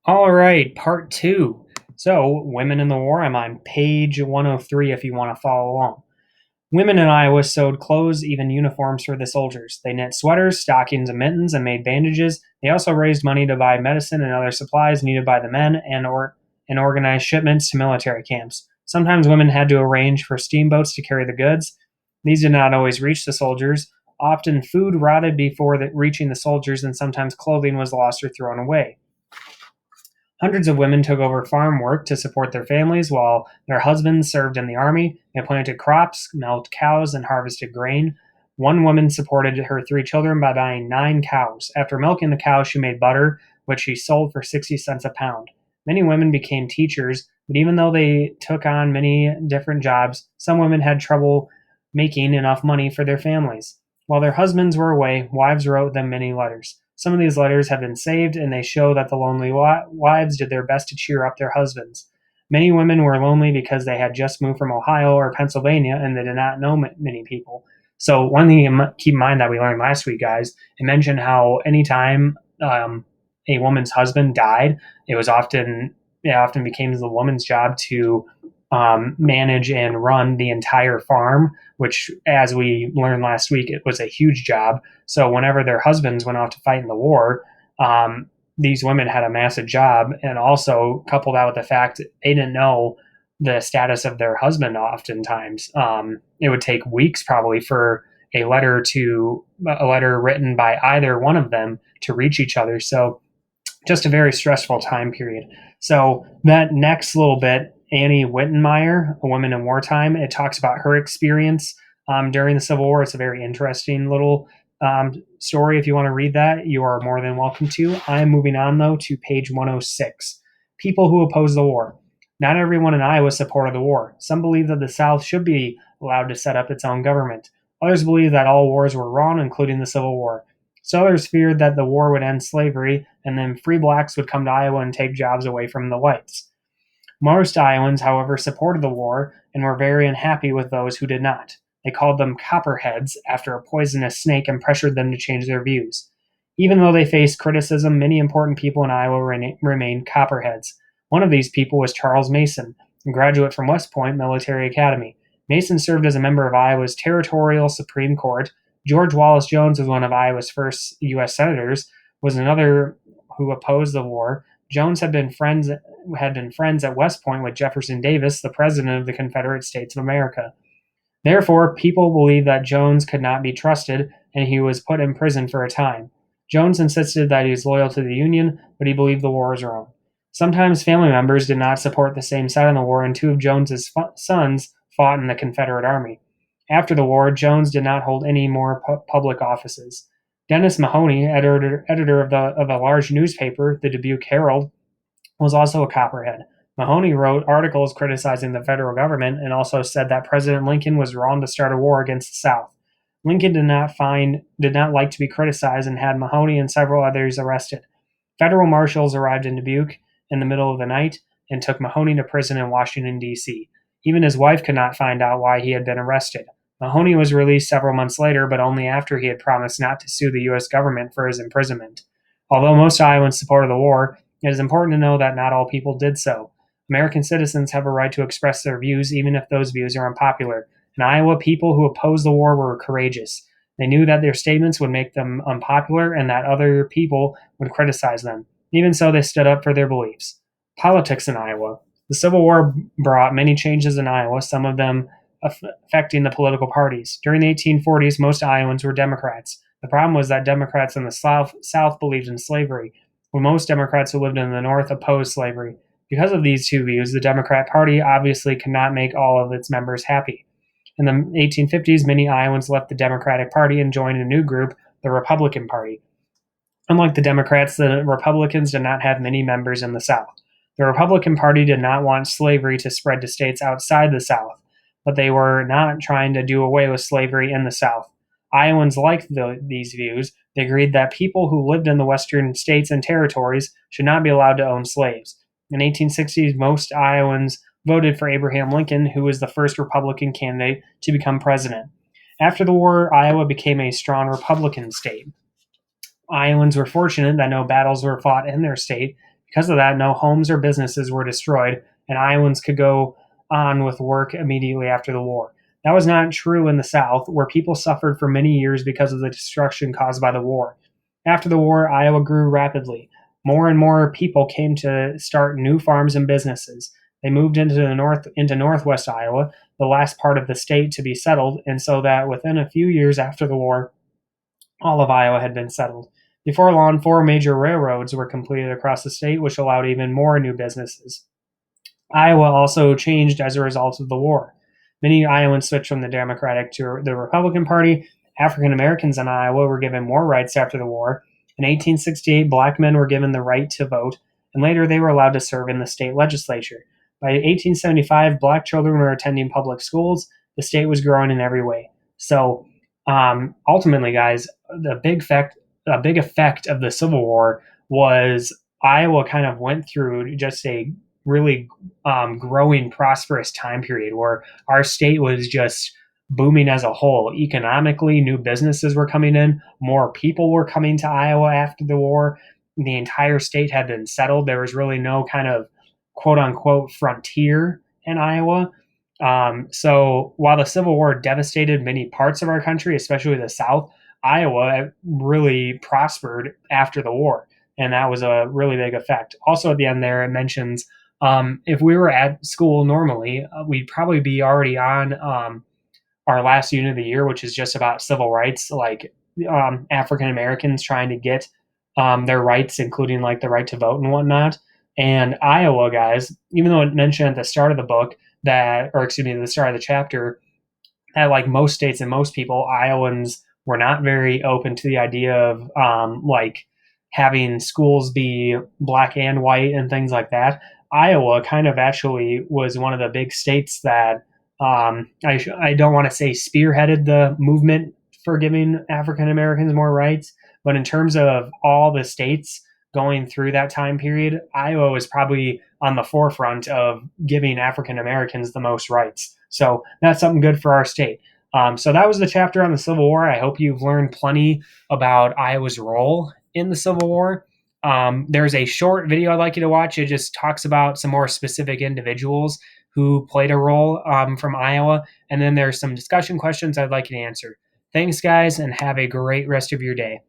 All right, part two. So, women in the war. I'm on page 103 if you want to follow along. Women in Iowa sewed clothes, even uniforms for the soldiers. They knit sweaters, stockings, and mittens, and made bandages. They also raised money to buy medicine and other supplies needed by the men and organized shipments to military camps. Sometimes women had to arrange for steamboats to carry the goods. These did not always reach the soldiers. Often food rotted before reaching the soldiers, and sometimes clothing was lost or thrown away. Hundreds of women took over farm work to support their families while their husbands served in the army. They planted crops, milked cows, and harvested grain. One woman supported her three children by buying 9 cows. After milking the cows, she made butter, which she sold for 60 cents a pound. Many women became teachers, but even though they took on many different jobs, some women had trouble making enough money for their families. While their husbands were away, wives wrote them many letters. Some of these letters have been saved, and they show that the lonely wives did their best to cheer up their husbands. Many women were lonely because they had just moved from Ohio or Pennsylvania and they did not know many people. So, one thing to keep in mind that we learned last week, guys, it mentioned how anytime a woman's husband died, it often became the woman's job to manage and run the entire farm, which, as we learned last week, it was a huge job. So whenever their husbands went off to fight in the war, these women had a massive job, and also coupled out with the fact that they didn't know the status of their husband. Oftentimes, it would take weeks probably for a letter written by either one of them to reach each other. So just a very stressful time period. So that next little bit, Annie Wittenmeyer, A Woman in Wartime, it talks about her experience during the Civil War. It's a very interesting little story. If you want to read that, you are more than welcome to. I'm moving on, though, to page 106. People who oppose the war. Not everyone in Iowa supported the war. Some believe that the South should be allowed to set up its own government. Others believe that all wars were wrong, including the Civil War. So others feared that the war would end slavery, and then free blacks would come to Iowa and take jobs away from the whites. Most Iowans, however, supported the war and were very unhappy with those who did not. They called them copperheads after a poisonous snake and pressured them to change their views. Even though they faced criticism, many important people in Iowa remained copperheads. One of these people was Charles Mason, a graduate from West Point Military Academy. Mason served as a member of Iowa's Territorial Supreme Court. George Wallace Jones was one of Iowa's first U.S. senators, was another who opposed the war. Jones had been friends at West Point with Jefferson Davis, the president of the Confederate States of America. Therefore, people believed that Jones could not be trusted, and he was put in prison for a time. Jones insisted that he was loyal to the Union, but he believed the war was wrong. Sometimes family members did not support the same side in the war, and two of Jones's sons fought in the Confederate Army. After the war, Jones did not hold any more public offices. Dennis Mahoney, editor of a large newspaper, the Dubuque Herald, was also a Copperhead. Mahoney wrote articles criticizing the federal government and also said that President Lincoln was wrong to start a war against the South. Lincoln did not like to be criticized and had Mahoney and several others arrested. Federal marshals arrived in Dubuque in the middle of the night and took Mahoney to prison in Washington, D.C. Even his wife could not find out why he had been arrested. Mahoney was released several months later, but only after he had promised not to sue the U.S. government for his imprisonment. Although most Iowans supported the war, it is important to know that not all people did so. American citizens have a right to express their views, even if those views are unpopular. In Iowa, people who opposed the war were courageous. They knew that their statements would make them unpopular and that other people would criticize them. Even so, they stood up for their beliefs. Politics in Iowa. The Civil War brought many changes in Iowa, some of them affecting the political parties. During the 1840s, most Iowans were Democrats. The problem was that Democrats in the South believed in slavery, while most Democrats who lived in the North opposed slavery. Because of these two views, the Democrat Party obviously could not make all of its members happy. In the 1850s, many Iowans left the Democratic Party and joined a new group, the Republican Party. Unlike the Democrats, the Republicans did not have many members in the South. The Republican Party did not want slavery to spread to states outside the South, but they were not trying to do away with slavery in the South. Iowans liked these views. They agreed that people who lived in the western states and territories should not be allowed to own slaves. In the 1860s, most Iowans voted for Abraham Lincoln, who was the first Republican candidate to become president. After the war, Iowa became a strong Republican state. Iowans were fortunate that no battles were fought in their state Because of that, no homes or businesses were destroyed, and Iowans could go on with work immediately after the war. That was not true in the South, where people suffered for many years because of the destruction caused by the war. After the war, Iowa grew rapidly. More and more people came to start new farms and businesses. They moved into northwest Iowa, the last part of the state to be settled, and so that within a few years after the war, all of Iowa had been settled. Before long, 4 major railroads were completed across the state, which allowed even more new businesses. Iowa also changed as a result of the war. Many Iowans switched from the Democratic to the Republican Party. African Americans in Iowa were given more rights after the war. In 1868, black men were given the right to vote, and later they were allowed to serve in the state legislature. By 1875, black children were attending public schools. The state was growing in every way. So, ultimately, guys, a big effect of the Civil War was Iowa kind of went through just a really growing, prosperous time period where our state was just booming as a whole. Economically, new businesses were coming in, more people were coming to Iowa after the war. The entire state had been settled. There was really no kind of quote unquote frontier in Iowa. So while the Civil War devastated many parts of our country, especially the South, Iowa really prospered after the war. And that was a really big effect. Also, at the end there, it mentions if we were at school normally, we'd probably be already on our last unit of the year, which is just about civil rights, like African Americans trying to get their rights, including like the right to vote and whatnot. And Iowa, guys, even though it mentioned at the start of the book that, or excuse me, the start of the chapter, that like most states and most people, Iowans were not very open to the idea of like having schools be black and white and things like that. Iowa kind of actually was one of the big states that I don't want to say spearheaded the movement for giving African Americans more rights, but in terms of all the states going through that time period, Iowa was probably on the forefront of giving African Americans the most rights. So that's something good for our state. So that was the chapter on the Civil War. I hope you've learned plenty about Iowa's role in the Civil War. There's a short video I'd like you to watch. It just talks about some more specific individuals who played a role from Iowa. And then there's some discussion questions I'd like you to answer. Thanks, guys, and have a great rest of your day.